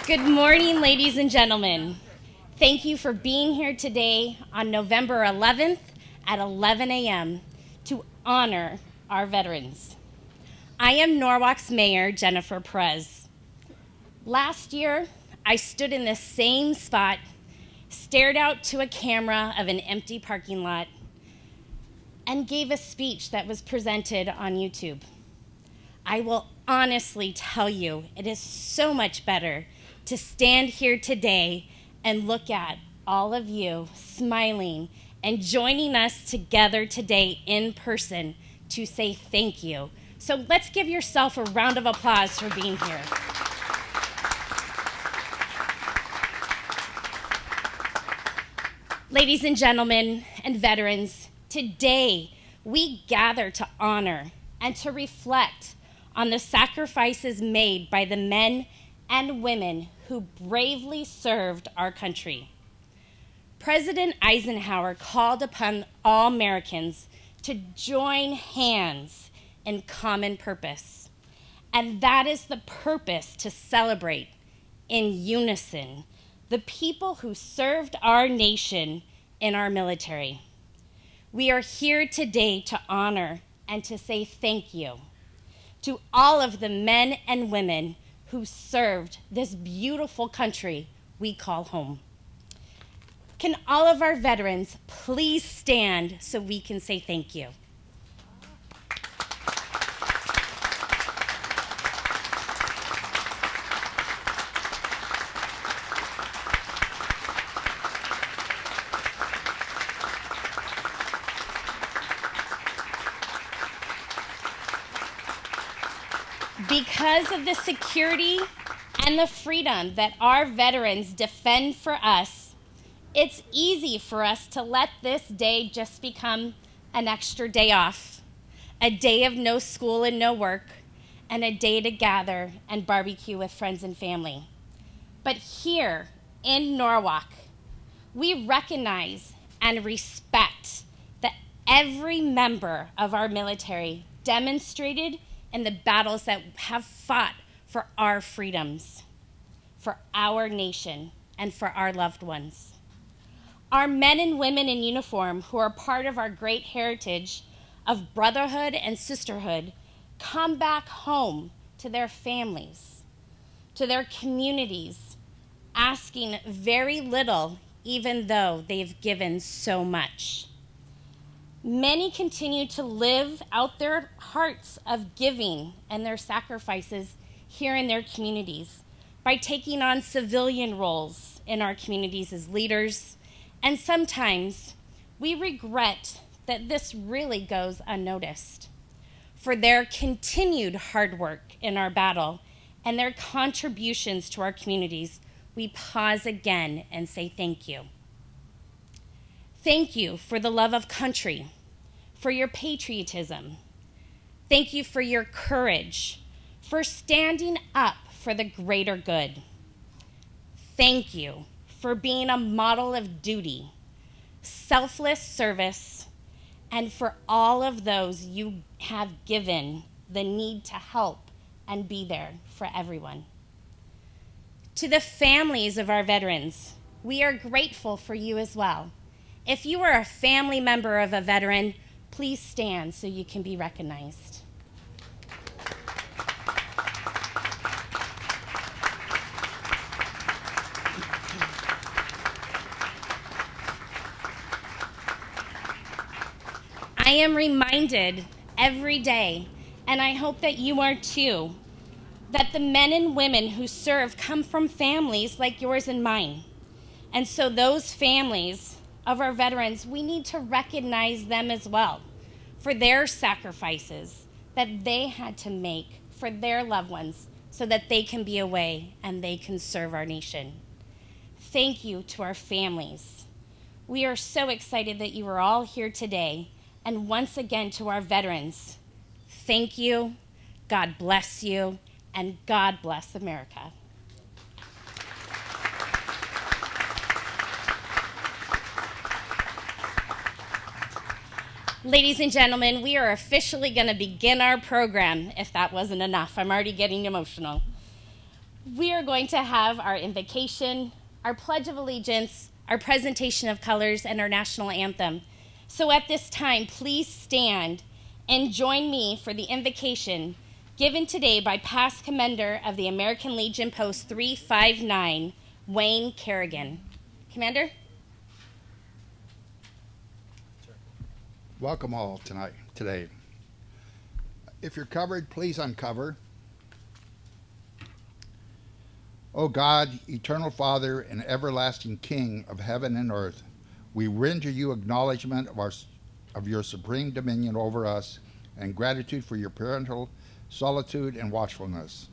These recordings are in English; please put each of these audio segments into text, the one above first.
Good morning, ladies and gentlemen. Thank you for being here today on November 11th at 11 a.m. to honor our veterans. I am Norwalk's Mayor, Jennifer Perez. Last year, I stood in this same spot, stared out to a camera of an empty parking lot, and gave a speech that was presented on YouTube. I will honestly tell you, it is so much better to stand here today and look at all of you smiling and joining us together today in person to say thank you. So let's give yourself a round of applause for being here. Ladies and gentlemen and veterans, today we gather to honor and to reflect on the sacrifices made by the men and women who bravely served our country. President Eisenhower called upon all Americans to join hands in common purpose. And that is the purpose to celebrate in unison the people who served our nation in our military. We are here today to honor and to say thank you to all of the men and women who served this beautiful country we call home. Can all of our veterans please stand so we can say thank you? Because of the security and the freedom that our veterans defend for us, it's easy for us to let this day just become an extra day off, a day of no school and no work, and a day to gather and barbecue with friends and family. But here in Norwalk, we recognize and respect that every member of our military demonstrated in the battles that have fought for our freedoms, for our nation, and for our loved ones. Our men and women in uniform who are part of our great heritage of brotherhood and sisterhood come back home to their families, to their communities, asking very little, even though they've given so much. Many continue to live out their hearts of giving and their sacrifices here in their communities by taking on civilian roles in our communities as leaders. And sometimes we regret that this really goes unnoticed. For their continued hard work in our battle and their contributions to our communities, we pause again and say thank you. Thank you for the love of country, for your patriotism. Thank you for your courage, for standing up for the greater good. Thank you for being a model of duty, selfless service, and for all of those you have given the need to help and be there for everyone. To the families of our veterans, we are grateful for you as well. If you are a family member of a veteran, please stand so you can be recognized. I am reminded every day, and I hope that you are too, that the men and women who serve come from families like yours and mine. And so those families of our veterans, we need to recognize them as well for their sacrifices that they had to make for their loved ones so that they can be away and they can serve our nation. Thank you to our families. We are so excited that you are all here today. And once again to our veterans, thank you, God bless you, and God bless America. Ladies and gentlemen, we are officially going to begin our program, if that wasn't enough. I'm already getting emotional. we are going to have our invocation, our Pledge of Allegiance, our presentation of colors, and our national anthem. So at this time, please stand and join me for the invocation given today by past Commander of the American Legion Post 359, Wayne Kerrigan. Commander? Welcome all today. If you're covered, please uncover. O God, eternal Father and everlasting King of heaven and earth, we render you acknowledgement of your supreme dominion over us and gratitude for your parental solitude and watchfulness.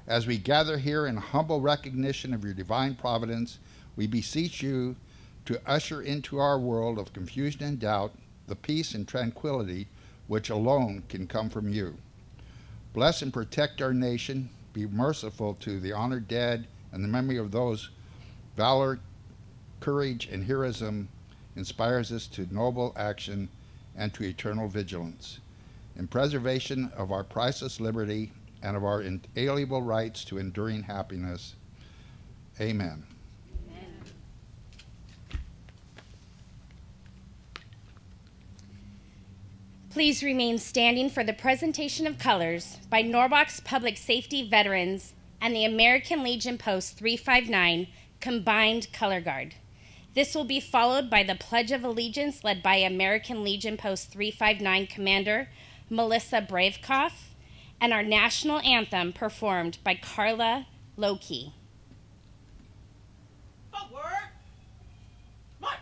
As we gather here in humble recognition of your divine providence, we beseech you to usher into our world of confusion and doubt the peace and tranquility which alone can come from you. Bless and protect our nation. Be merciful to the honored dead and the memory of those valor, courage, and heroism inspires us to noble action and to eternal vigilance. In preservation of our priceless liberty and of our inalienable rights to enduring happiness. Amen. Please remain standing for the presentation of colors by Norbox Public Safety Veterans and the American Legion Post 359 Combined Color Guard. This will be followed by the Pledge of Allegiance led by American Legion Post 359 Commander Melissa Bravekoff and our national anthem performed by Carla Loki. Forward! March!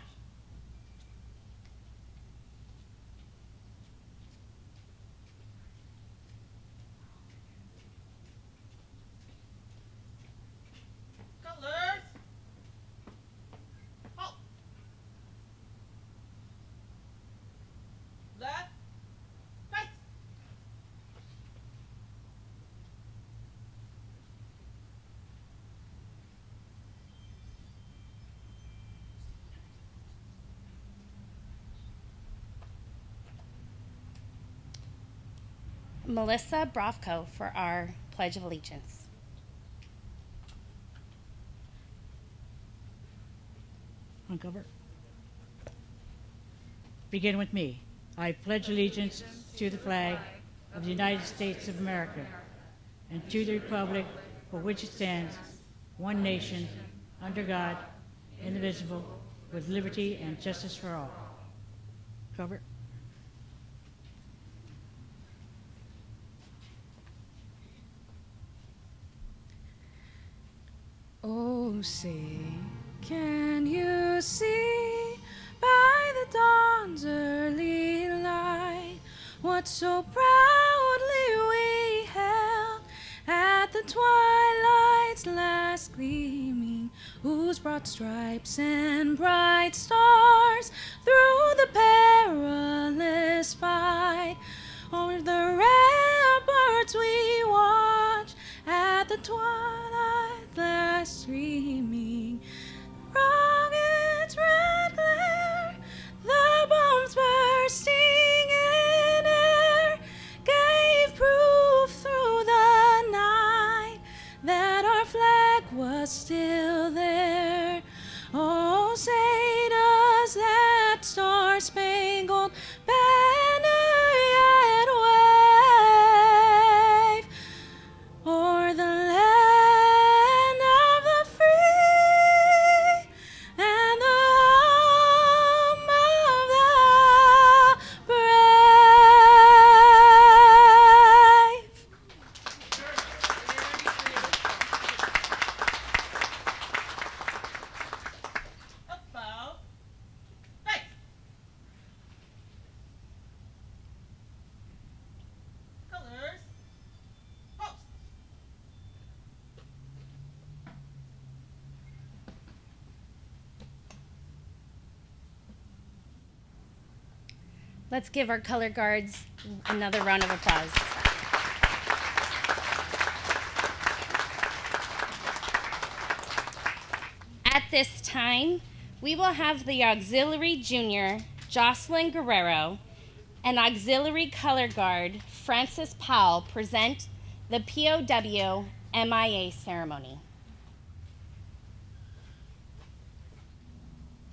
Colors! Halt! Left! Right! Melissa Bravko for our Pledge of Allegiance. Uncover. Begin with me. I pledge allegiance to the flag of the United States of America and to the republic for which it stands, one nation, under God, indivisible, with liberty and justice for all. Cover. Oh, say, can you see by the dawn's early light what so proudly we held at the twilight's last gleaming, whose broad stripes and bright stars through the perilous fight o'er the ramparts we watch at the twilight last streaming. Rocket's red glare, the bombs bursting in air, gave proof through the night that our flag was still there. Oh, say does that star-spangled banner yet wave o'er the land of the free and the home of the brave? About face! Colors! Post! Let's give our color guards another round of applause. At this time, we will have the Auxiliary Junior, Jocelyn Guerrero, and Auxiliary Color Guard, Francis Powell, present the POW MIA ceremony.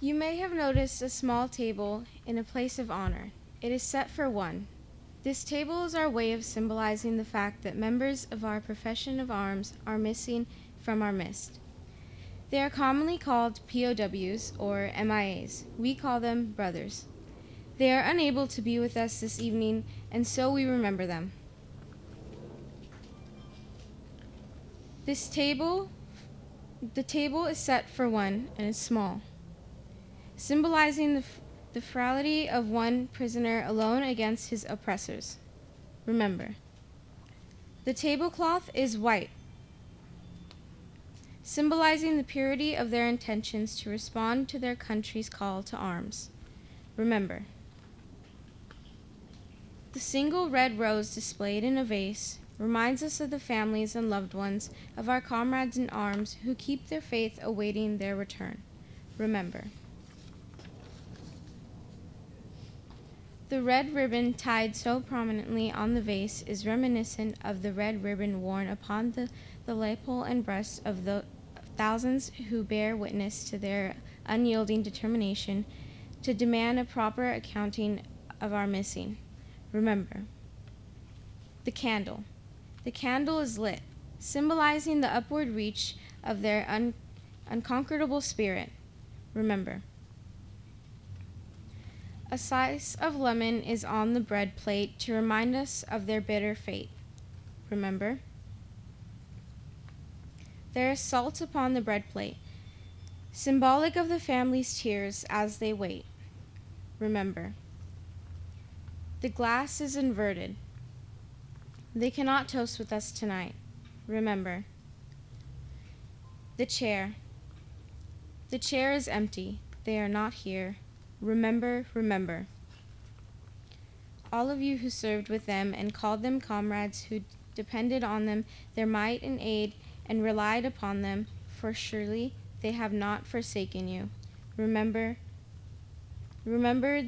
You may have noticed a small table in a place of honor. It is set for one. This table is our way of symbolizing the fact that members of our profession of arms are missing from our midst. They are commonly called POWs or MIAs. We call them brothers. They are unable to be with us this evening, and so we remember them. The table is set for one and is small, symbolizing the frailty of one prisoner alone against his oppressors. Remember, the tablecloth is white, symbolizing the purity of their intentions to respond to their country's call to arms. Remember, the single red rose displayed in a vase reminds us of the families and loved ones of our comrades in arms who keep their faith awaiting their return. Remember. The red ribbon tied so prominently on the vase is reminiscent of the red ribbon worn upon the lapel and breast of the thousands who bear witness to their unyielding determination to demand a proper accounting of our missing. Remember. The candle. The candle is lit, symbolizing the upward reach of their unconquerable spirit. Remember. A slice of lemon is on the bread plate to remind us of their bitter fate. Remember. There is salt upon the bread plate, symbolic of the family's tears as they wait. Remember. The glass is inverted. They cannot toast with us tonight. Remember. The chair. The chair is empty. They are not here. Remember, remember. All of you who served with them and called them comrades, who depended on them, their might and aid, and relied upon them, for surely they have not forsaken you. Remember. Remember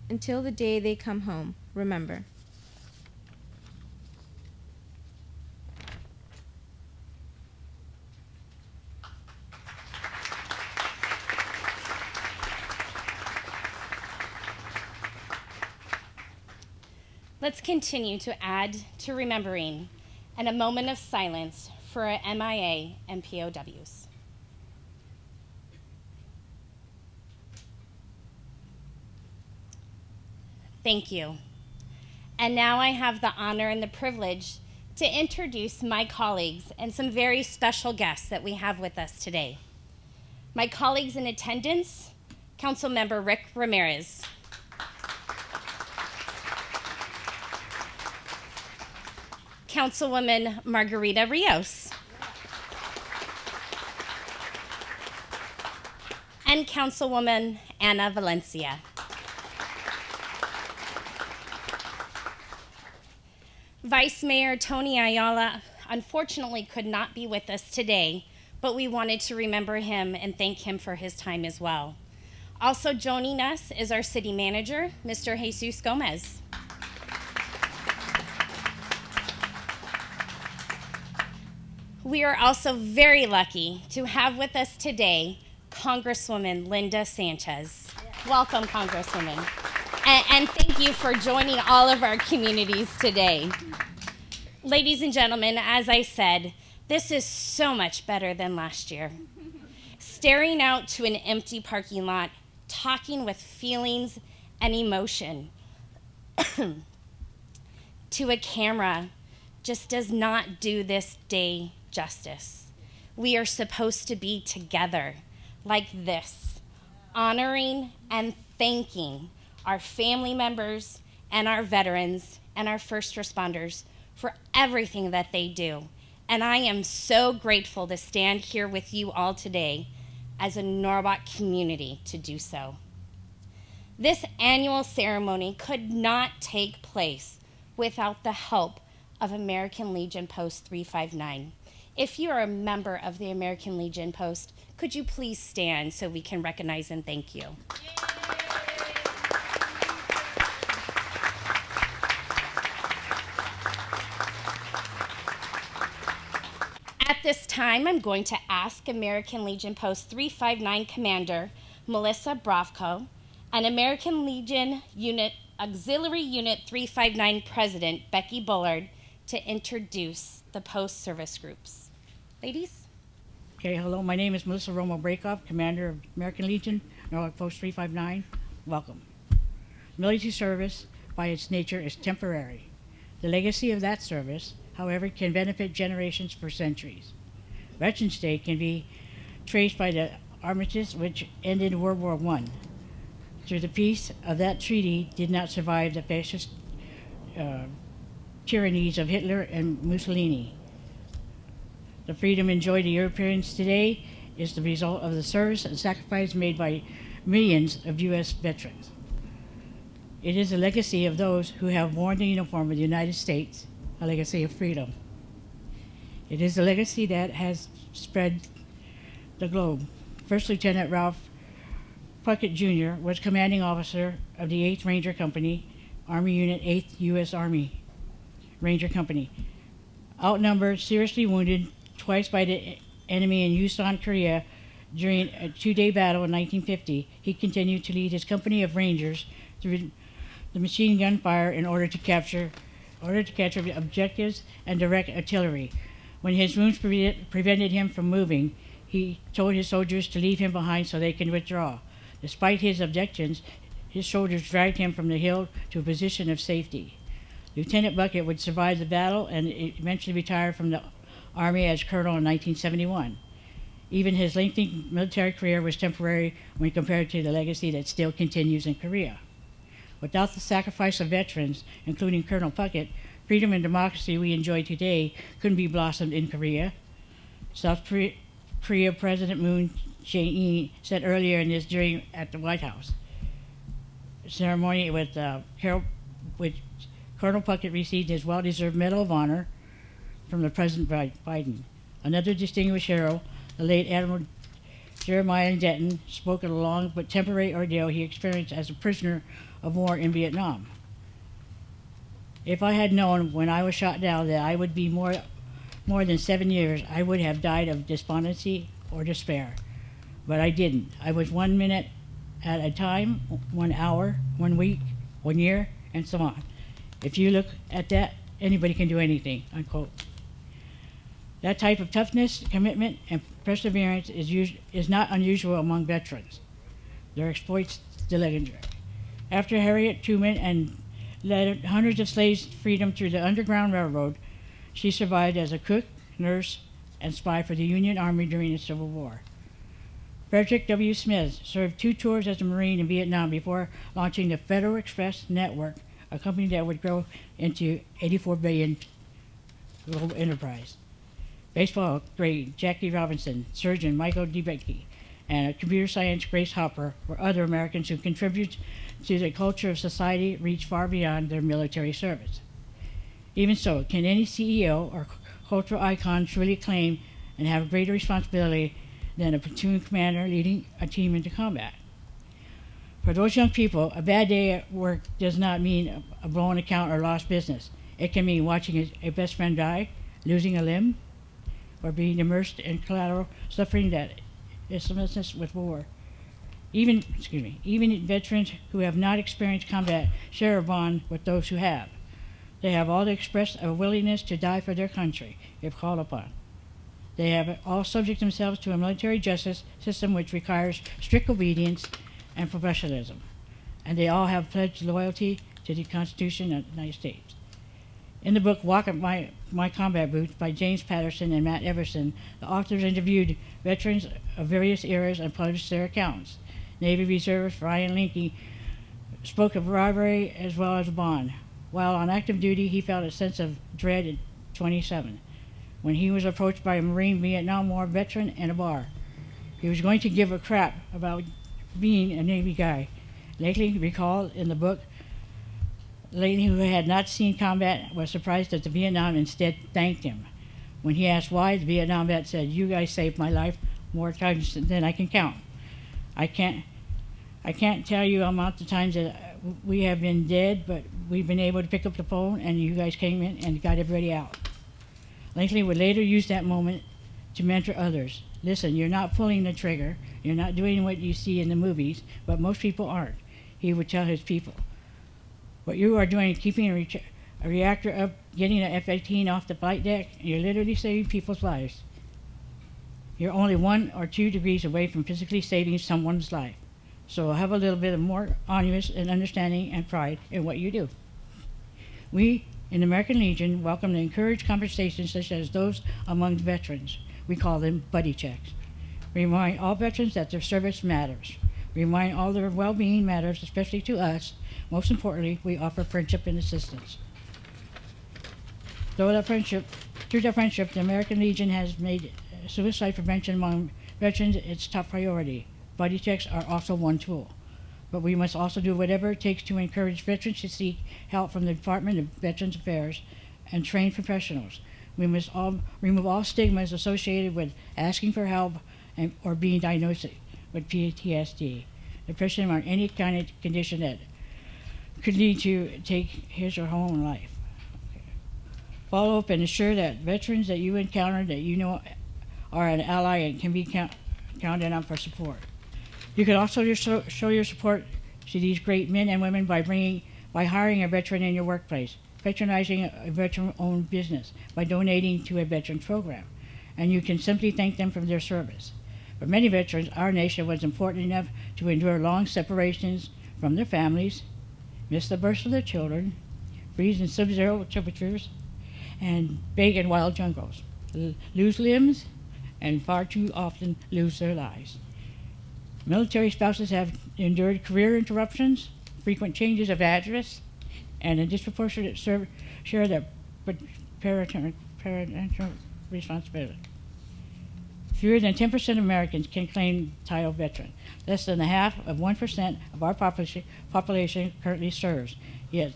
until the day they come home. Remember. Let's continue to add to remembering and a moment of silence for our MIA and POWs. Thank you. And now I have the honor and the privilege to introduce my colleagues and some very special guests that we have with us today. My colleagues in attendance, Councilmember Rick Ramirez. Councilwoman Margarita Rios. And Councilwoman Ana Valencia. Vice Mayor Tony Ayala unfortunately could not be with us today, but we wanted to remember him and thank him for his time as well. Also joining us is our city manager, Mr. Jesus Gomez. We are also very lucky to have with us today Congresswoman Linda Sanchez. Welcome, Congresswoman. And thank you for joining all of our communities today. Ladies and gentlemen, as I said, this is so much better than last year. Staring out to an empty parking lot, talking with feelings and emotion to a camera just does not do this day justice. We are supposed to be together like this, honoring and thanking our family members and our veterans and our first responders for everything that they do. And I am so grateful to stand here with you all today as a Norwalk community to do so. This annual ceremony could not take place without the help of American Legion Post 359. If you are a member of the American Legion Post, could you please stand so we can recognize and thank you? time, I'm going to ask American Legion Post 359 Commander Melissa Brovko and American Legion Auxiliary Unit 359 President Becky Bullard to introduce the post-service groups. Ladies? Okay, hello, my name is Melissa Romo Breakoff, Commander of American Legion, Norwalk Post 359. Welcome. Military service, by its nature, is temporary. The legacy of that service, however, can benefit generations for centuries. Veterans Day can be traced by the armistice which ended World War I. Through the peace of that treaty did not survive the fascist tyrannies of Hitler and Mussolini. The freedom enjoyed by Europeans today is the result of the service and sacrifice made by millions of U.S. veterans. It is a legacy of those who have worn the uniform of the United States, a legacy of freedom. It is a legacy that has spread the globe. First Lieutenant Ralph Puckett Jr. was commanding officer of the 8th Ranger Company, Army Unit 8th U.S. Army Ranger Company. Outnumbered, seriously wounded twice by the enemy in Yukon, Korea, during a 2-day battle in 1950, he continued to lead his company of Rangers through the machine gun fire in order to capture objectives and direct artillery. When his wounds prevented him from moving, he told his soldiers to leave him behind so they can withdraw. Despite his objections, his soldiers dragged him from the hill to a position of safety. Lieutenant Buckett would survive the battle and eventually retire from the Army as colonel in 1971. Even his lengthy military career was temporary when compared to the legacy that still continues in Korea. Without the sacrifice of veterans, including Colonel Puckett, freedom and democracy we enjoy today couldn't be blossomed in Korea. South Korea President Moon Jae-in said earlier in this during at the White House ceremony with Colonel Puckett received his well-deserved Medal of Honor from the President Biden. Another distinguished hero, the late Admiral Jeremiah Denton, spoke of the long but temporary ordeal he experienced as a prisoner of war in Vietnam. If I had known when I was shot down that I would be more than 7 years, I would have died of despondency or despair. But I didn't. I was 1 minute at a time, 1 hour, 1 week, 1 year, and so on. If you look at that, anybody can do anything, unquote. That type of toughness, commitment, and perseverance is not unusual among veterans. Their exploits the legendary. After Harriet Tubman and led hundreds of slaves to freedom through the Underground Railroad, she survived as a cook, nurse, and spy for the Union Army during the Civil War. Frederick W. Smith served 2 tours as a Marine in Vietnam before launching the Federal Express Network, a company that would grow into $84 billion global enterprise. Baseball great Jackie Robinson, surgeon Michael DeBecke, and computer science Grace Hopper were other Americans who contributed to the culture of society reach far beyond their military service. Even so, can any CEO or cultural icon truly claim and have greater responsibility than a platoon commander leading a team into combat? For those young people, a bad day at work does not mean a blown account or lost business. It can mean watching a best friend die, losing a limb, or being immersed in collateral suffering that is synonymous with war. Even veterans who have not experienced combat share a bond with those who have. They have all expressed a willingness to die for their country if called upon. They have all subject themselves to a military justice system which requires strict obedience and professionalism. And they all have pledged loyalty to the Constitution of the United States. In the book Walk Up My Combat Boots by James Patterson and Matt Everson, the authors interviewed veterans of various eras and published their accounts. Navy Reservist Ryan Linke spoke of robbery as well as bond. While on active duty, he felt a sense of dread at 27 when he was approached by a Marine Vietnam War veteran in a bar. He was going to give a crap about being a Navy guy. Lately recalled in the book, Lately, who had not seen combat, was surprised that the Vietnam instead thanked him. When he asked why, the Vietnam vet said, "You guys saved my life more times than I can count. I can't tell you the amount of times that we have been dead, but we've been able to pick up the phone and you guys came in and got everybody out." Lincoln would later use that moment to mentor others. Listen, you're not pulling the trigger. You're not doing what you see in the movies, but most people aren't, he would tell his people. What you are doing is keeping a reactor up, getting an F-18 off the flight deck, and you're literally saving people's lives. You're only 1 or 2 degrees away from physically saving someone's life. So have a little bit of more honest and understanding and pride in what you do. We in the American Legion welcome and encourage conversations such as those among veterans. We call them buddy checks. We remind all veterans that their service matters. We remind all their well-being matters, especially to us. Most importantly, we offer friendship and assistance. Through that friendship, the American Legion has made suicide prevention among veterans its top priority. Buddy checks are also one tool. But we must also do whatever it takes to encourage veterans to seek help from the Department of Veterans Affairs and trained professionals. We must remove all stigmas associated with asking for help or being diagnosed with PTSD, depression, or any kind of condition that could lead to take his or her own life. Follow up and ensure that veterans that you encounter that you know are an ally and can be counted on for support. You can also show your support to these great men and women by hiring a veteran in your workplace, patronizing a veteran-owned business, by donating to a veteran program, and you can simply thank them for their service. For many veterans, our nation was important enough to endure long separations from their families, miss the births of their children, freeze in sub-zero temperatures, and beg in wild jungles, lose limbs, and far too often lose their lives. Military spouses have endured career interruptions, frequent changes of address, and a disproportionate share of their parental responsibility. Fewer than 10% of Americans can claim the title veteran. Less than 1% of our population currently serves. Yet,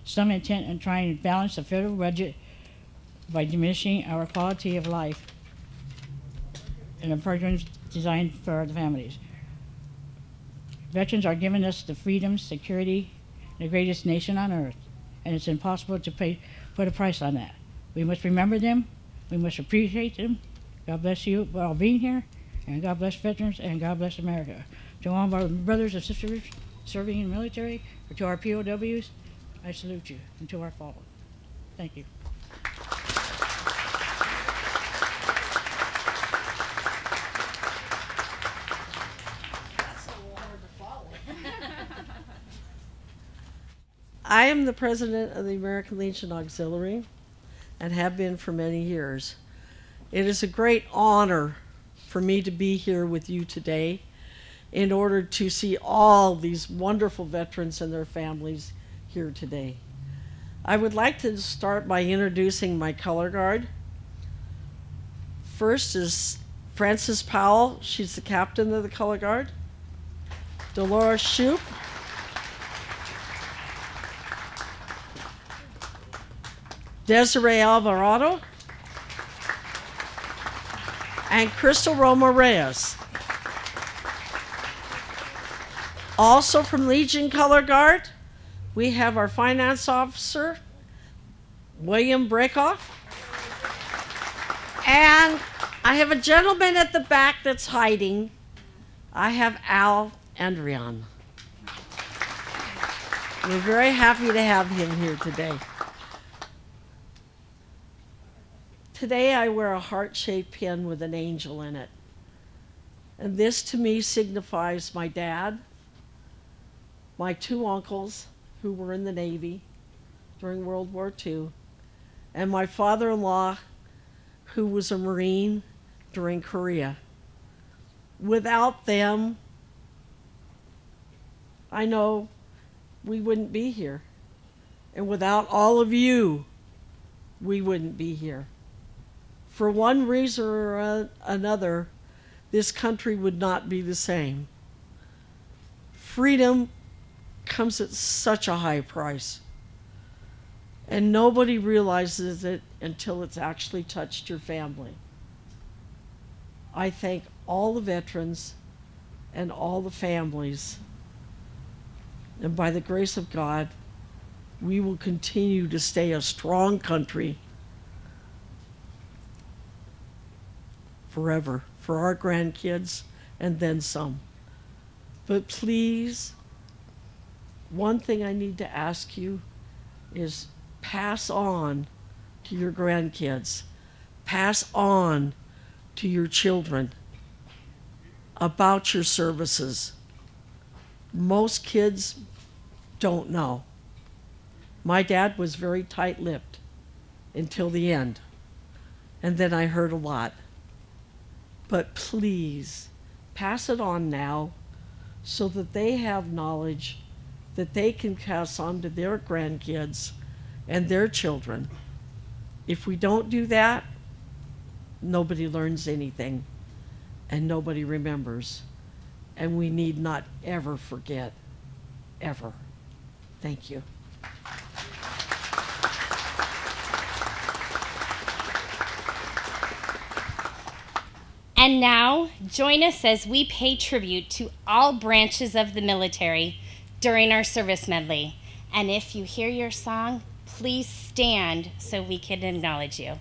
some intent on trying to balance the federal budget by diminishing our quality of life and the programs designed for the families. Veterans are giving us the freedom, security, the greatest nation on earth, and it's impossible to put a price on that. We must remember them, we must appreciate them. God bless you for all being here, and God bless veterans, and God bless America. To all of our brothers and sisters serving in the military, or to our POWs, I salute you, and to our fallen. Thank you. I am the president of the American Legion Auxiliary and have been for many years. It is a great honor for me to be here with you today in order to see all these wonderful veterans and their families here today. I would like to start by introducing my color guard. First is Frances Powell. She's the captain of the color guard. Dolores Shoup. Desiree Alvarado, and Crystal Roma Reyes. Also from Legion Color Guard, we have our finance officer, William Breakoff. And I have a gentleman at the back that's hiding. I have Al Andrian. We're very happy to have him here today. Today I wear a heart-shaped pin with an angel in it. And this to me signifies my dad, my 2 uncles who were in the Navy during World War II, and my father-in-law who was a Marine during Korea. Without them, I know we wouldn't be here. And without all of you, we wouldn't be here. For one reason or another, this country would not be the same. Freedom comes at such a high price, and nobody realizes it until it's actually touched your family. I thank all the veterans and all the families, and by the grace of God, we will continue to stay a strong country. forever for our grandkids and then some. But please, one thing I need to ask you is pass on to your grandkids, pass on to your children about your services. Most kids don't know. My dad was very tight-lipped until the end, and then I heard a lot. But please, pass it on now so that they have knowledge that they can pass on to their grandkids and their children. If we don't do that, nobody learns anything and nobody remembers. And we need not ever forget, ever. Thank you. And now, join us as we pay tribute to all branches of the military during our service medley. And if you hear your song, please stand so we can acknowledge you.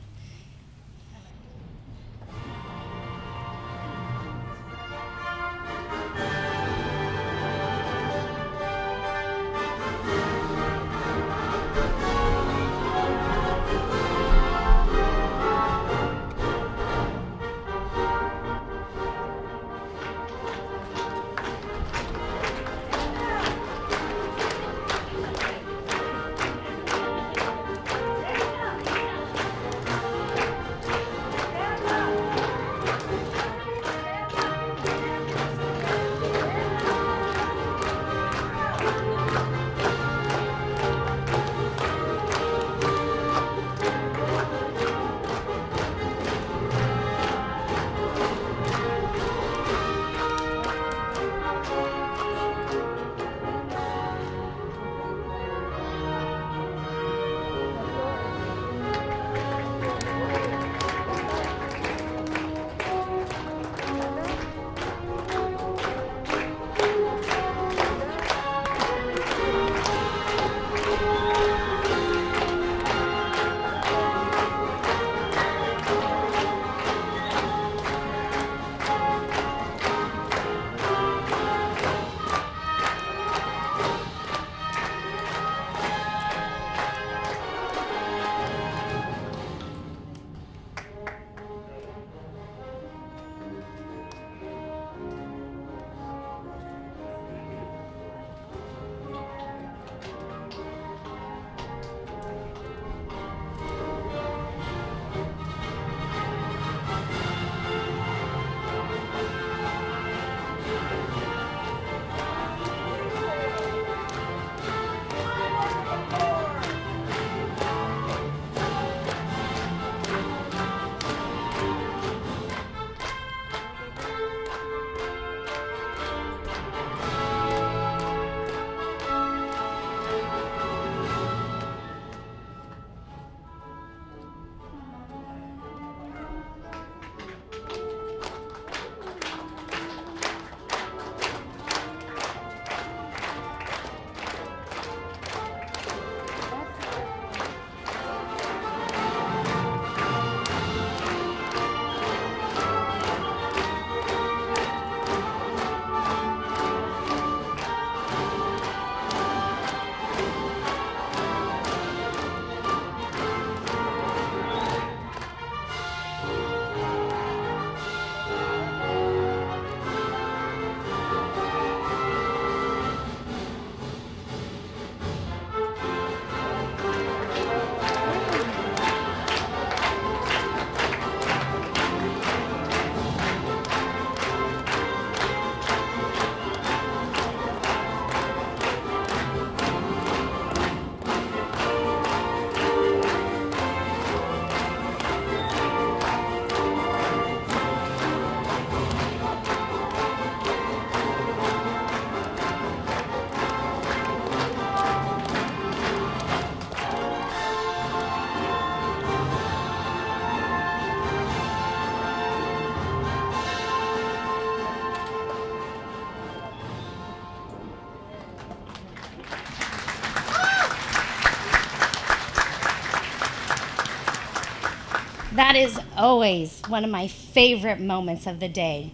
That is always one of my favorite moments of the day.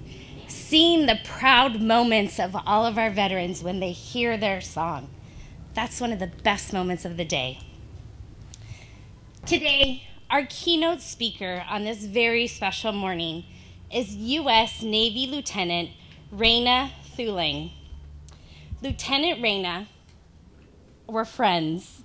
Seeing the proud moments of all of our veterans when they hear their song. That's one of the best moments of the day. Today, our keynote speaker on this very special morning is U.S. Navy Lieutenant Raina Thuling. Lieutenant Raina, we're friends,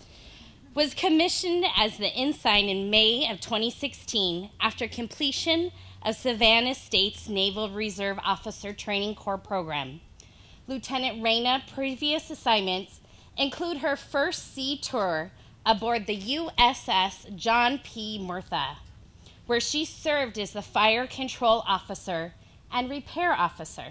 was commissioned as the ensign in May of 2016 after completion of Savannah State's Naval Reserve Officer Training Corps program. Lieutenant Raina's previous assignments include her first sea tour aboard the USS John P. Murtha, where she served as the fire control officer and repair officer.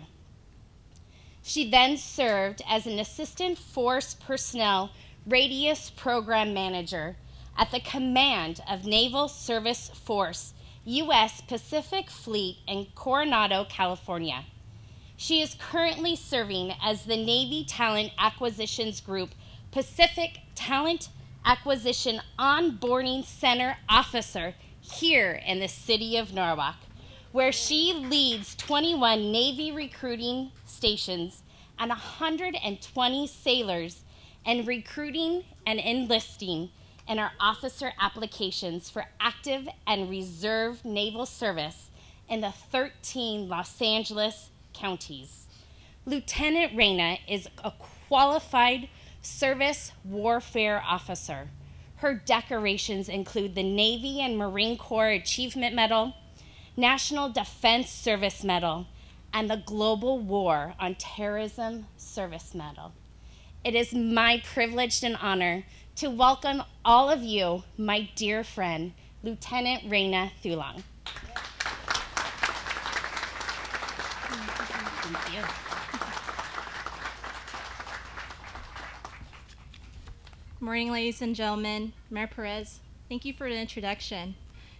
She then served as an assistant force personnel radius program manager at the command of Naval Service Force, U.S. Pacific Fleet in Coronado, California. She is currently serving as the Navy Talent Acquisitions Group Pacific Talent Acquisition Onboarding Center Officer here in the city of Norwalk, where she leads 21 Navy recruiting stations and 120 sailors in recruiting and enlisting in our officer applications for active and reserve naval service in the 13 Los Angeles counties. Lieutenant Raina is a qualified service warfare officer. Her decorations include the Navy and Marine Corps Achievement Medal, National Defense Service Medal, and the Global War on Terrorism Service Medal. It is my privilege and honor to welcome all of you, my dear friend, Lieutenant Raina Thuling. Thank you. Good morning, ladies and gentlemen. Mayor Perez, thank you for the introduction.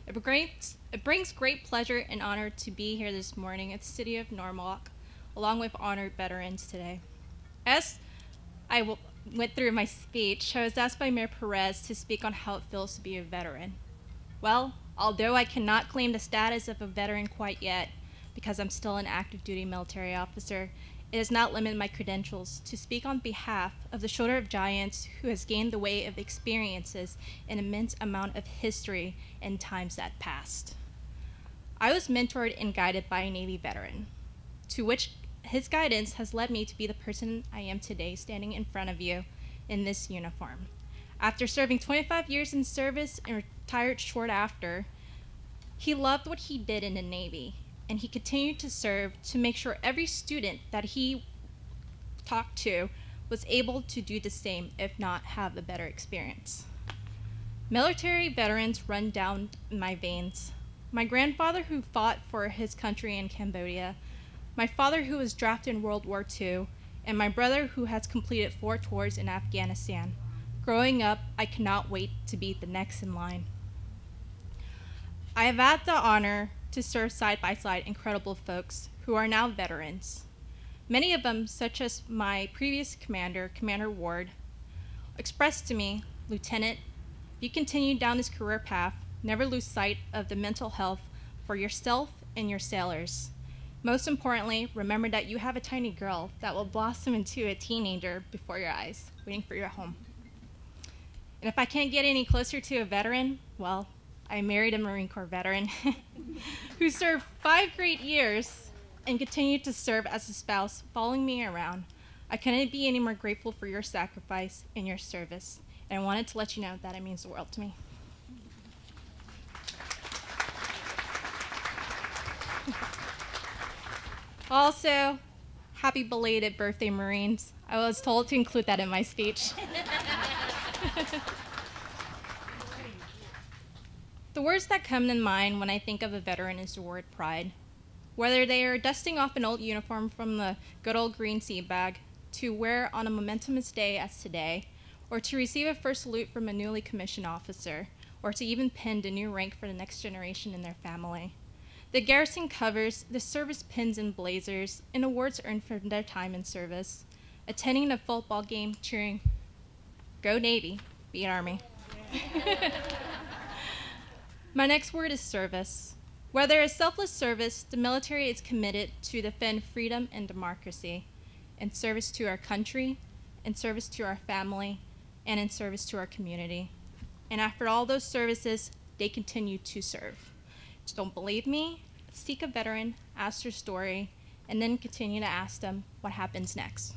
It brings great pleasure and honor to be here this morning at the city of Norwalk, along with honored veterans today. As I went through my speech, I was asked by Mayor Perez to speak on how it feels to be a veteran. Well, although I cannot claim the status of a veteran quite yet, because I'm still an active duty military officer, it has not limited my credentials to speak on behalf of the shoulder of giants who has gained the weight of experiences an immense amount of history in times that passed. I was mentored and guided by a Navy veteran, to which his guidance has led me to be the person I am today, standing in front of you in this uniform. After serving 25 years in service and retired short after, he loved what he did in the Navy, and he continued to serve to make sure every student that he talked to was able to do the same, if not have a better experience. Military veterans run down my veins. My grandfather who fought for his country in Cambodia, my father who was drafted in World War II, and my brother who has completed 4 tours in Afghanistan. Growing up, I cannot wait to be the next in line. I have had the honor to serve side by side incredible folks who are now veterans. Many of them, such as my previous commander, Commander Ward, expressed to me, Lieutenant, if you continue down this career path, never lose sight of the mental health for yourself and your sailors. Most importantly, remember that you have a tiny girl that will blossom into a teenager before your eyes, waiting for your home. And if I can't get any closer to a veteran, well, I married a Marine Corps veteran who served 5 great years and continued to serve as a spouse, following me around. I couldn't be any more grateful for your sacrifice and your service, and I wanted to let you know that it means the world to me. Also, happy belated birthday, Marines. I was told to include that in my speech. The words that come to mind when I think of a veteran is the word pride. Whether they are dusting off an old uniform from the good old green sea bag to wear on a momentous day as today, or to receive a first salute from a newly commissioned officer, or to even pin a new rank for the next generation in their family. The garrison covers, the service pins and blazers, and awards earned for their time in service, attending a football game cheering, "Go Navy, beat Army." My next word is service. Whether it's selfless service, the military is committed to defend freedom and democracy, in service to our country, in service to our family, and in service to our community. And after all those services, they continue to serve. Just don't believe me? Seek a veteran, ask their story, and then continue to ask them what happens next.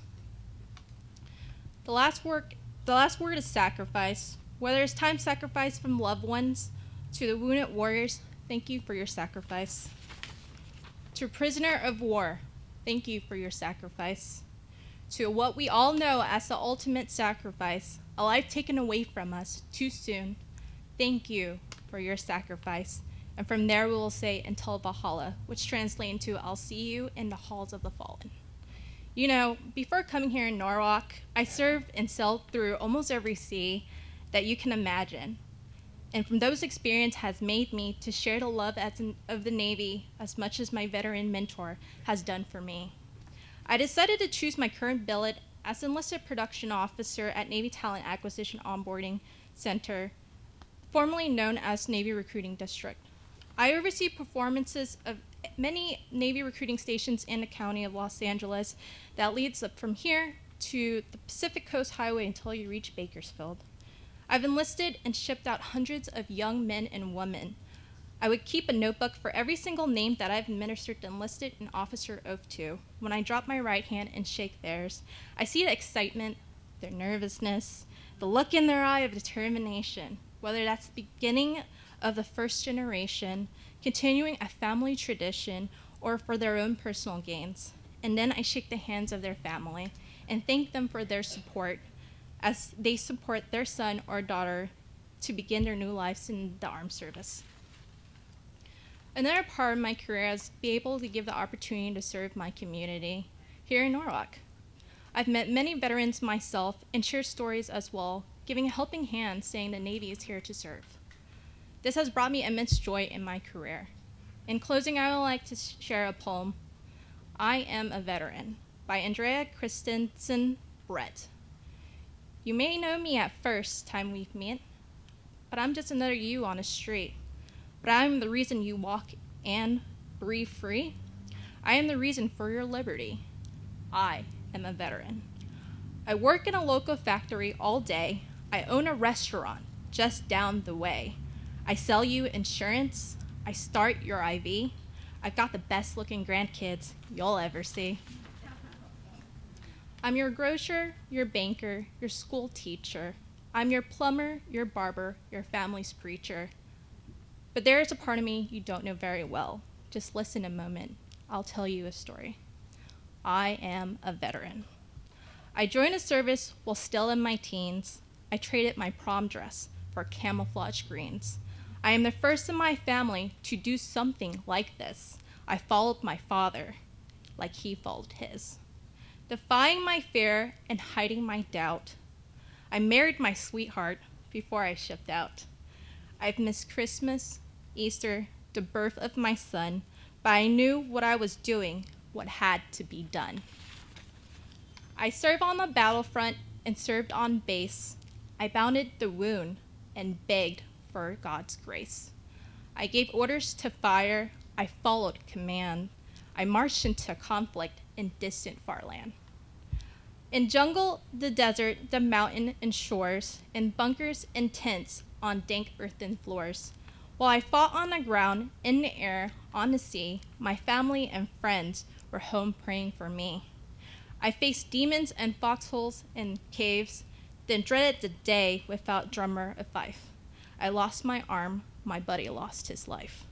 The last word is sacrifice. Whether it's time sacrifice from loved ones, to the wounded warriors, thank you for your sacrifice. To a prisoner of war, thank you for your sacrifice. To what we all know as the ultimate sacrifice, a life taken away from us too soon, thank you for your sacrifice. And from there we will say, until Valhalla, which translates into, I'll see you in the halls of the fallen. You know, before coming here in Norwalk, I served and sailed through almost every sea that you can imagine. And from those experiences has made me to share the love of the Navy as much as my veteran mentor has done for me. I decided to choose my current billet as enlisted production officer at Navy Talent Acquisition Onboarding Center, formerly known as Navy Recruiting District. I oversee performances of many Navy recruiting stations in the county of Los Angeles that leads up from here to the Pacific Coast Highway until you reach Bakersfield. I've enlisted and shipped out hundreds of young men and women. I would keep a notebook for every single name that I've administered enlisted and officer oath to. When I drop my right hand and shake theirs, I see the excitement, their nervousness, the look in their eye of determination, whether that's the beginning of the first generation, continuing a family tradition, or for their own personal gains. And then I shake the hands of their family and thank them for their support as they support their son or daughter to begin their new lives in the armed service. Another part of my career is be able to give the opportunity to serve my community here in Norwalk. I've met many veterans myself and share stories as well, giving a helping hand saying the Navy is here to serve. This has brought me immense joy in my career. In closing, I would like to share a poem, I Am a Veteran, by Andrea Christensen Brett. You may know me at first time we've met, but I'm just another you on a street. But I am the reason you walk and breathe free. I am the reason for your liberty. I am a veteran. I work in a local factory all day. I own a restaurant just down the way. I sell you insurance. I start your IV. I've got the best looking grandkids you'll ever see. I'm your grocer, your banker, your school teacher. I'm your plumber, your barber, your family's preacher. But there is a part of me you don't know very well. Just listen a moment. I'll tell you a story. I am a veteran. I joined a service while still in my teens. I traded my prom dress for camouflage greens. I am the first in my family to do something like this. I followed my father like he followed his. Defying my fear and hiding my doubt. I married my sweetheart before I shipped out. I've missed Christmas, Easter, the birth of my son, but I knew what I was doing, what had to be done. I served on the battlefront and served on base. I bounded the wound and begged for God's grace. I gave orders to fire. I followed command. I marched into conflict in distant far land. In jungle, the desert, the mountain and shores, in bunkers and tents on dank earthen floors. While I fought on the ground, in the air, on the sea, my family and friends were home praying for me. I faced demons and foxholes and caves, then dreaded the day without drummer or fife. I lost my arm, my buddy lost his life.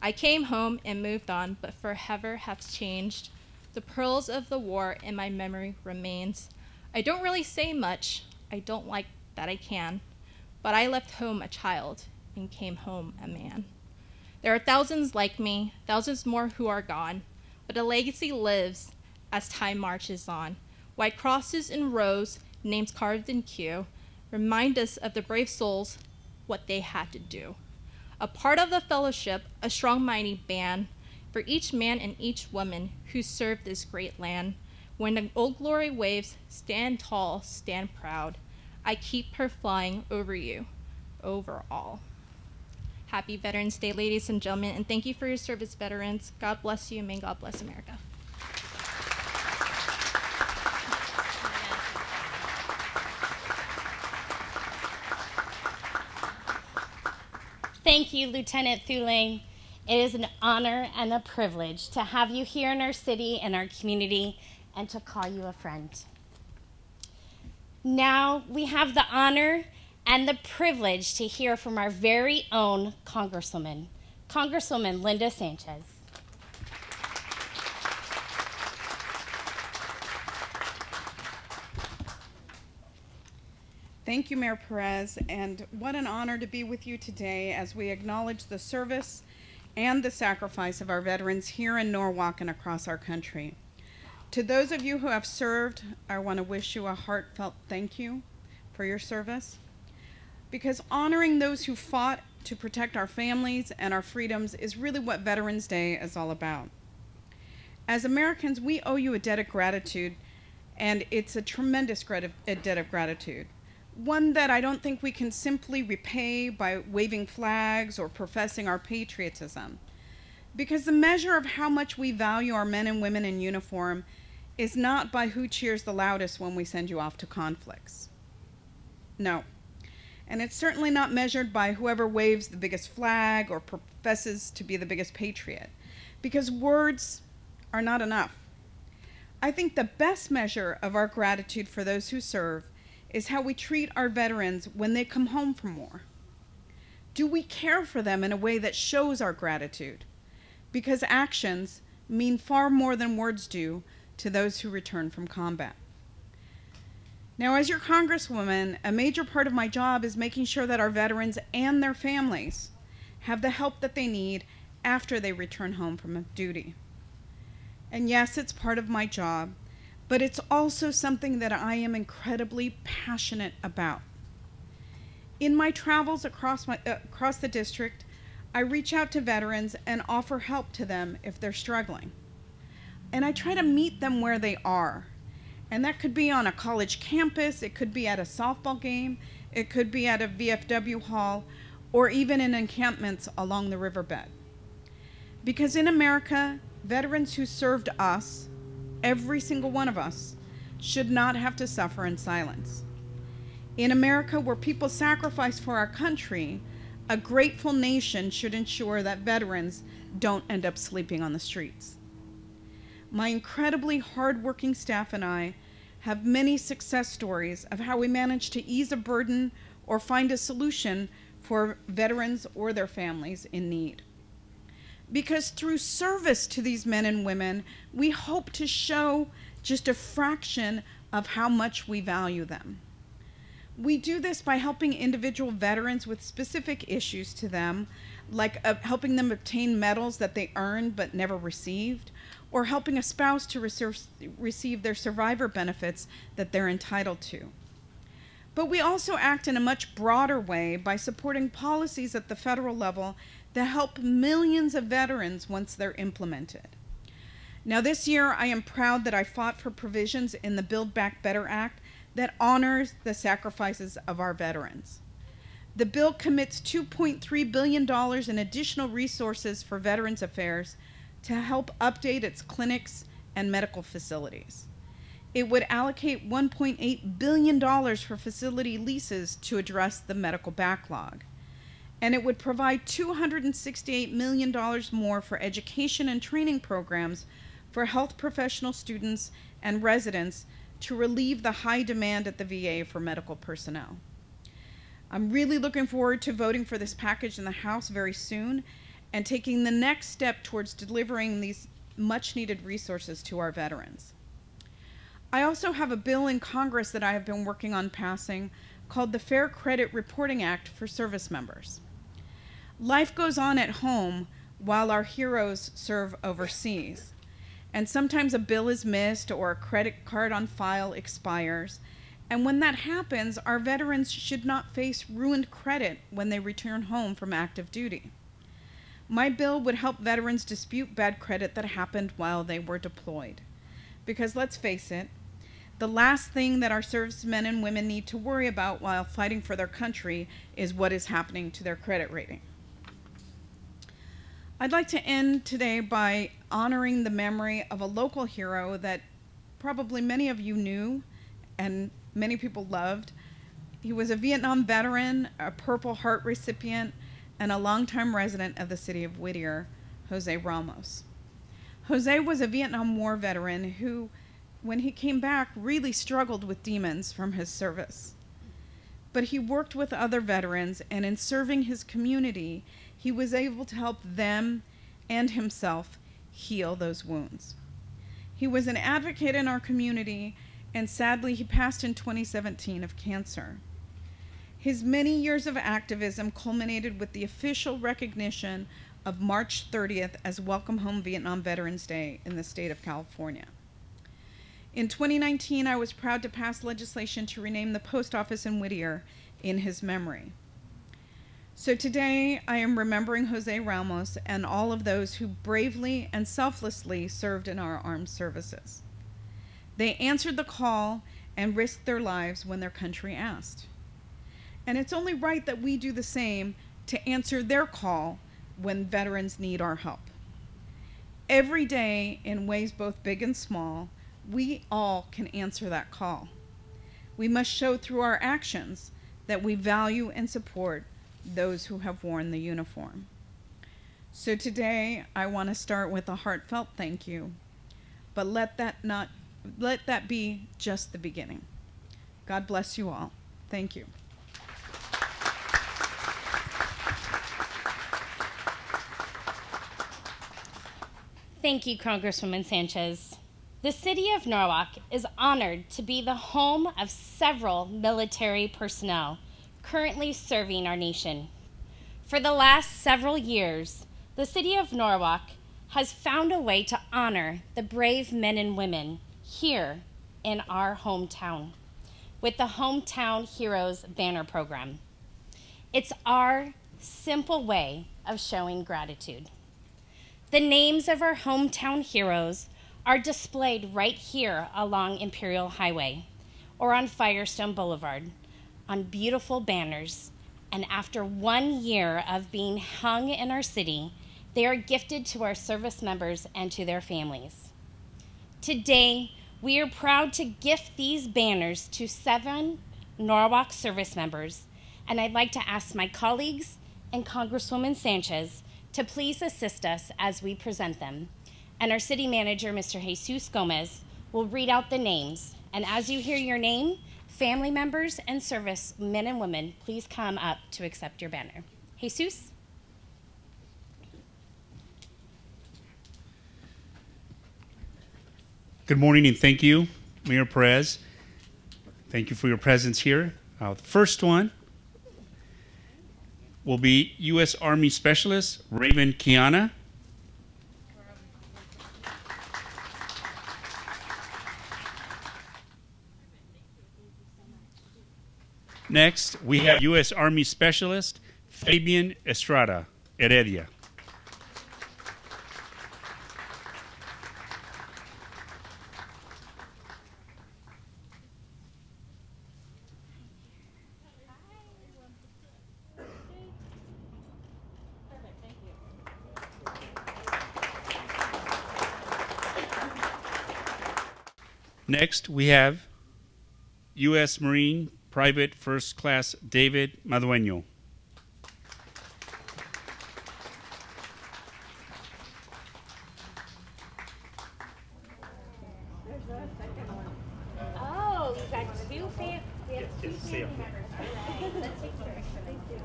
I came home and moved on, but forever have changed. The pearls of the war in my memory remains. I don't really say much, I don't like that I can, but I left home a child and came home a man. There are thousands like me, thousands more who are gone, but a legacy lives as time marches on. White crosses in rows, names carved in queue, remind us of the brave souls, what they had to do. A part of the fellowship, a strong mighty band, for each man and each woman who served this great land. When the old glory waves, stand tall, stand proud. I keep her flying over you, over all. Happy Veterans Day, ladies and gentlemen, and thank you for your service, veterans. God bless you, and may God bless America. Thank you, Lieutenant Thuling. It is an honor and a privilege to have you here in our city and our community and to call you a friend. Now we have the honor and the privilege to hear from our very own Congresswoman, Congresswoman Linda Sanchez. Thank you, Mayor Perez, and what an honor to be with you today as we acknowledge the service and the sacrifice of our veterans here in Norwalk and across our country. To those of you who have served, I want to wish you a heartfelt thank you for your service, because honoring those who fought to protect our families and our freedoms is really what Veterans Day is all about. As Americans, we owe you a debt of gratitude, and it's a tremendous debt of gratitude. One that I don't think we can simply repay by waving flags or professing our patriotism. Because the measure of how much we value our men and women in uniform is not by who cheers the loudest when we send you off to conflicts. No. And it's certainly not measured by whoever waves the biggest flag or professes to be the biggest patriot. Because words are not enough. I think the best measure of our gratitude for those who serve is how we treat our veterans when they come home from war. Do we care for them in a way that shows our gratitude? Because actions mean far more than words do to those who return from combat. Now, as your Congresswoman, a major part of my job is making sure that our veterans and their families have the help that they need after they return home from duty. And yes, it's part of my job, but it's also something that I am incredibly passionate about. In my travels across the district, I reach out to veterans and offer help to them if they're struggling. And I try to meet them where they are. And that could be on a college campus, it could be at a softball game, it could be at a VFW hall, or even in encampments along the riverbed. Because in America, veterans who served us, every single one of us, should not have to suffer in silence. In America, where people sacrifice for our country, a grateful nation should ensure that veterans don't end up sleeping on the streets. My incredibly hardworking staff and I have many success stories of how we managed to ease a burden or find a solution for veterans or their families in need. Because through service to these men and women, we hope to show just a fraction of how much we value them. We do this by helping individual veterans with specific issues to them, like helping them obtain medals that they earned but never received, or helping a spouse to receive their survivor benefits that they're entitled to. But we also act in a much broader way by supporting policies at the federal level that help millions of veterans once they're implemented. Now this year, I am proud that I fought for provisions in the Build Back Better Act that honors the sacrifices of our veterans. The bill commits $2.3 billion in additional resources for Veterans Affairs to help update its clinics and medical facilities. It would allocate $1.8 billion for facility leases to address the medical backlog. And it would provide $268 million more for education and training programs for health professional students and residents to relieve the high demand at the VA for medical personnel. I'm really looking forward to voting for this package in the House very soon and taking the next step towards delivering these much needed resources to our veterans. I also have a bill in Congress that I have been working on passing called the Fair Credit Reporting Act for service members. Life goes on at home while our heroes serve overseas. And sometimes a bill is missed or a credit card on file expires. And when that happens, our veterans should not face ruined credit when they return home from active duty. My bill would help veterans dispute bad credit that happened while they were deployed. Because let's face it, the last thing that our servicemen and women need to worry about while fighting for their country is what is happening to their credit rating. I'd like to end today by honoring the memory of a local hero that probably many of you knew and many people loved. He was a Vietnam veteran, a Purple Heart recipient, and a longtime resident of the city of Whittier, Jose Ramos. Jose was a Vietnam War veteran who, when he came back, really struggled with demons from his service. But he worked with other veterans, and in serving his community, he was able to help them and himself heal those wounds. He was an advocate in our community, and sadly, he passed in 2017 of cancer. His many years of activism culminated with the official recognition of March 30th as Welcome Home Vietnam Veterans Day in the state of California. In 2019, I was proud to pass legislation to rename the post office in Whittier in his memory. So today, I am remembering Jose Ramos and all of those who bravely and selflessly served in our armed services. They answered the call and risked their lives when their country asked. And it's only right that we do the same to answer their call when veterans need our help. Every day, in ways both big and small, we all can answer that call. We must show through our actions that we value and support those who have worn the uniform. So today, I want to start with a heartfelt thank you, but let that be just the beginning. God bless you all. Thank you. Thank you, Congresswoman Sanchez. The city of Norwalk is honored to be the home of several military personnel currently serving our nation. For the last several years, the city of Norwalk has found a way to honor the brave men and women here in our hometown with the Hometown Heroes Banner Program. It's our simple way of showing gratitude. The names of our hometown heroes are displayed right here along Imperial Highway or on Firestone Boulevard on beautiful banners, and after 1 year of being hung in our city, they are gifted to our service members and to their families. Today, we are proud to gift these banners to 7 Norwalk service members, and I'd like to ask my colleagues and Congresswoman Sanchez to please assist us as we present them. And our city manager, Mr. Jesus Gomez, will read out the names. And as you hear your name, family members and service men and women, please come up to accept your banner. Jesus? Good morning and thank you, Mayor Perez. Thank you for your presence here. The first one will be U.S. Army Specialist Raven Kiana. Next, we have U.S. Army Specialist Fabian Estrada Heredia. Next, we have U.S. Marine Private First Class David Madueño. Oh, you got two family members. Let's take care. Thank you.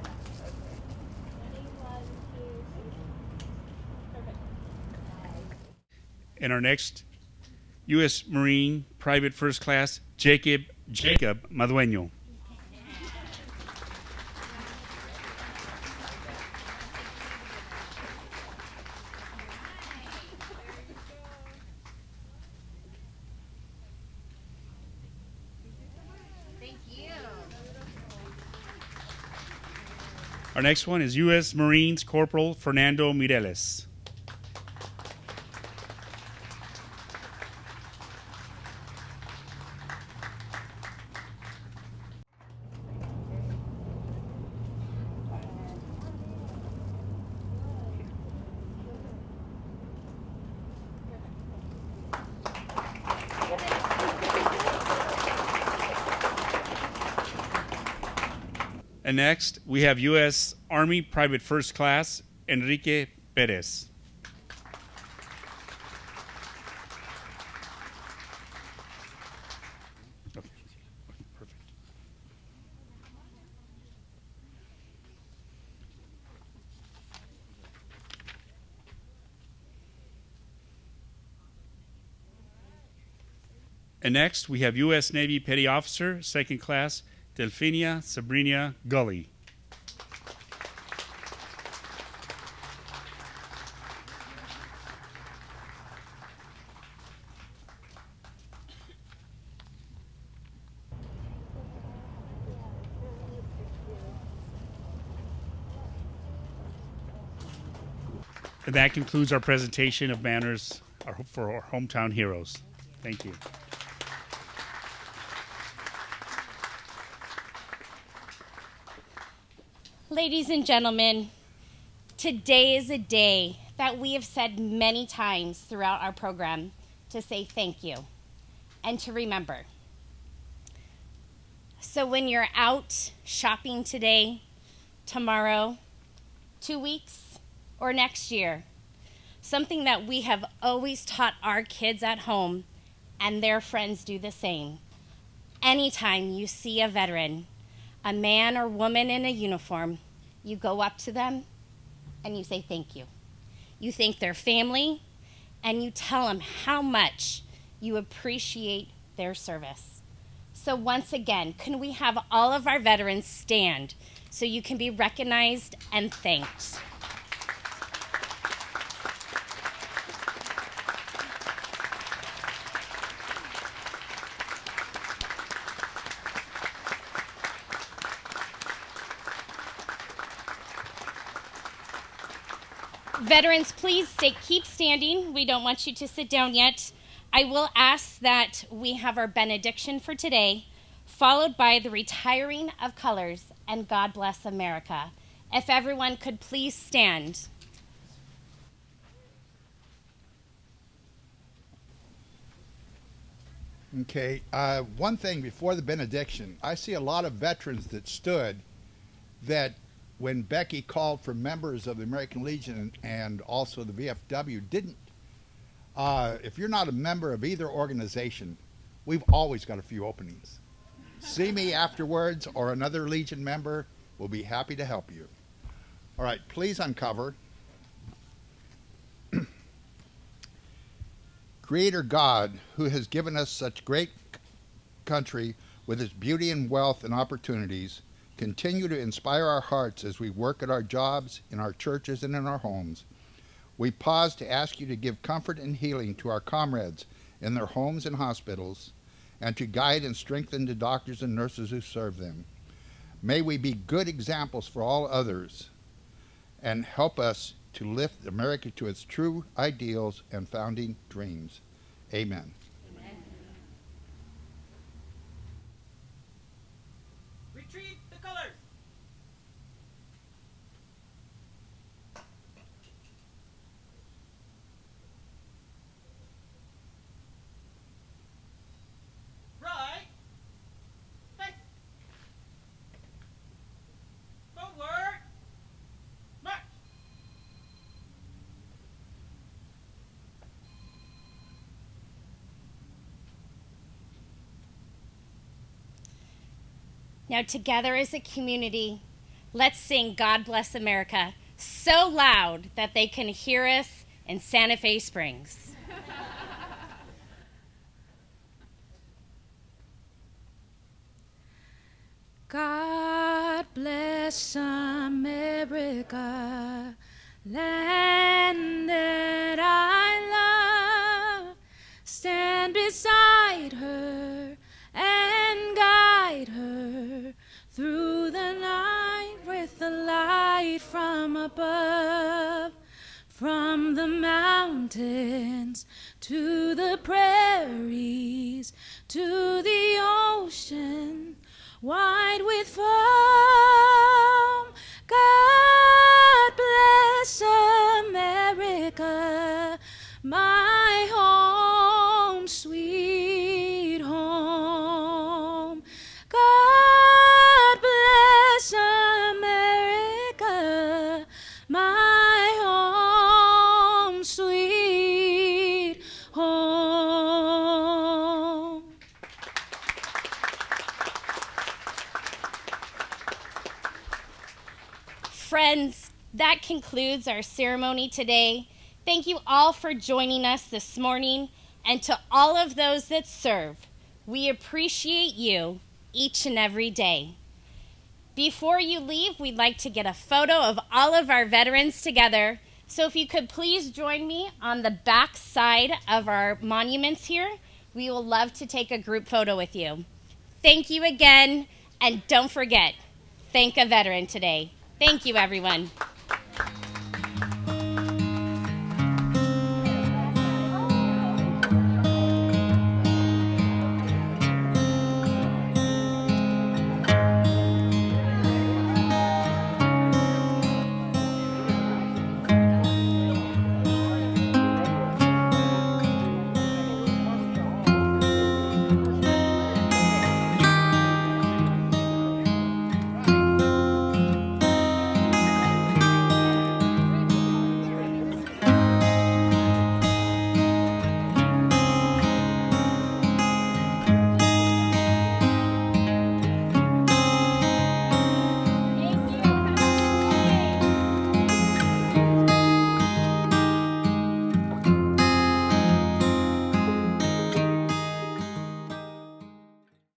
And our next U.S. Marine Private First Class Jacob Madueño. Thank you. Our next one is U.S. Marines Corporal Fernando Mireles. And next, we have U.S. Army Private First Class Enrique Perez. Okay, perfect. And next, we have U.S. Navy Petty Officer, Second Class Delfinia Sabrina Gully. And that concludes our presentation of banners for our hometown heroes. Thank you. Ladies and gentlemen, today is a day that we have said many times throughout our program to say thank you and to remember. So when you're out shopping today, tomorrow, 2 weeks, or next year, something that we have always taught our kids at home, and their friends do the same. Anytime you see a veteran, a man or woman in a uniform, you go up to them and you say thank you. You thank their family and you tell them how much you appreciate their service. So once again, can we have all of our veterans stand so you can be recognized and thanked? Veterans, please keep standing. We don't want you to sit down yet. I will ask that we have our benediction for today, followed by the retiring of colors and God bless America. If everyone could please stand. Okay, one thing before the benediction, I see a lot of veterans that stood that when Becky called for members of the American Legion and also the VFW didn't. If you're not a member of either organization, we've always got a few openings. See me afterwards or another Legion member will be happy to help you. All right, please uncover. Creator God, who has given us such great country with its beauty and wealth and opportunities, continue to inspire our hearts as we work at our jobs, in our churches, and in our homes. We pause to ask you to give comfort and healing to our comrades in their homes and hospitals, and to guide and strengthen the doctors and nurses who serve them. May we be good examples for all others, and help us to lift America to its true ideals and founding dreams. Amen. Retrieve the colors. Right. Face. Forward. March. Now together as a community, let's sing God Bless America so loud that they can hear us in Santa Fe Springs. God bless America, land that I love. Stand beside her and guide her through the night with the light from above. From the mountains to the prairies to the ocean wide with foam. God bless America, my home, sweet home. God bless friends, that concludes our ceremony today. Thank you all for joining us this morning, and to all of those that serve, we appreciate you each and every day. Before you leave, we'd like to get a photo of all of our veterans together. So if you could please join me on the back side of our monuments here, we will love to take a group photo with you. Thank you again, and don't forget, thank a veteran today. Thank you, everyone.